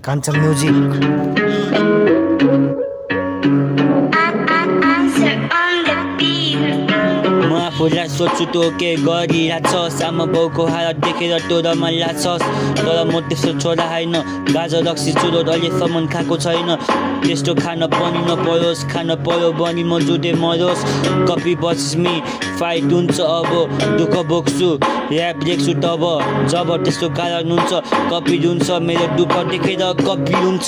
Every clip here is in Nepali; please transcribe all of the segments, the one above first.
Kanchan Music. म आफूलाई सोच्छु तँ के गरिरहेछस् आमा बाउको हालत देखेर तँ रमाइरहेछस् तर म त्यस्तो छोरा होइन गाजर रक्सी चुरोट अहिलेसम्म खाएको छैन त्यस्तो खान पनि नपरोस् खान पर्यो भने म जुधे मरोस् कपी बसिस मी फाइट हुन्छ अब दुःख बोक्छु ऱ्याप लेख्छु तब जब त्यस्तो कारण हुन्छ कपी हुन्छ मेरो दुःख देखेर कपी हुन्छ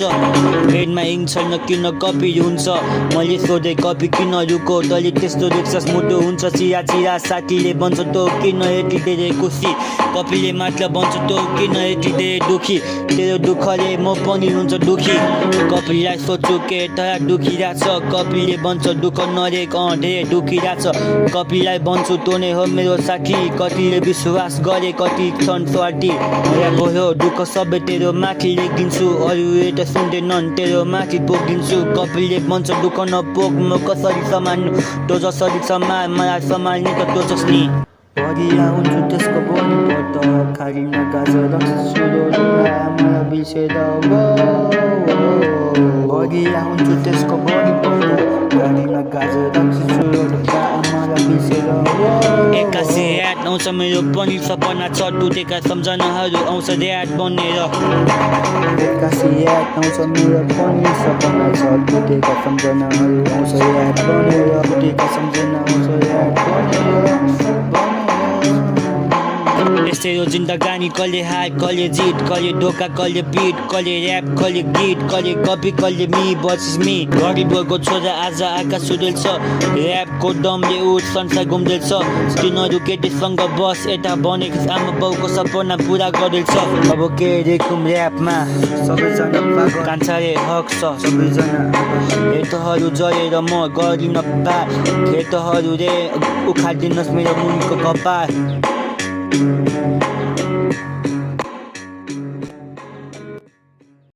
ब्रेडमा इङ छैन किन कपी हुन्छ मैले सोधेँ कपी किन रुको तैँले त्यस्तो देख्छस् मुटु हुन्छ चिरा चिरा साथीले भन्छ तँ किन यति धेरै खुसी कपीले मात्र भन्छ तँ किन यति धेरै दुखी तेरो दुःखले म पनि हुन्छ दुखी कपीलाई सोध्छु के तँलाई दुखिरहेछ कपीले भन्छ दुःख नरेक धेरै दुखिरहेछ कपीलाई भन्छु तँ नै हो मेरो साथी कतिले विश्वास गरे कति छन् स्वार्थी भयो दुःख सबै तेरो माथि लेखिदिन्छु अरू त सुन्दैनन् तेरो माथि पोखिदिन्छु कपीले भन्छ दुःख नपोक म कसरी सम्हाल्नु तँ जसरी सम्हाल मलाई सम्हाल्ने त तँ जस्नी परिया हुन्छु त्यसको बोली पर्छ खारिन गाजर मलाई बिर्सेर परिया हुन्छु त्यसको बोली पर्छ खारिन गाजर मलाई बिर्सेर एक्कासी ह्याट आउँछ मेरो पनि सपना छ टुटेका सम्झनाहरू आउँछ ऱ्याट बनेर एक्कासी ह्याट आउँछ मेरो पनि सपना छ टुटेका सम्झनाहरू आउँछ ह्याट बनेर टुटेका सम्झना आउँछ ह्याट बनेर यस्तै हो जिन्दगानी कहिले हार कहिले जित कहिले धोका कहिले पिट कहिले ऱ्याप कहिले गीत कहिले कपी कहिले मी बसिस मी गरिबको छोरा आज आकाश सुधेल्छ ऱ्यापको दमले उठ संसार घुम्दैछ तिनीहरू केटीसँग बस यता बनेको आमा बाउको सपना पुरा गरेछ अब के रेकुम ऱ्यापमा सबैजना पागल कान्छाले हक छ सबैजना खेतहरू जलेर म गरिन पार खेतहरू रे उखालिदिनुहोस् मेरो मुनिको कपाल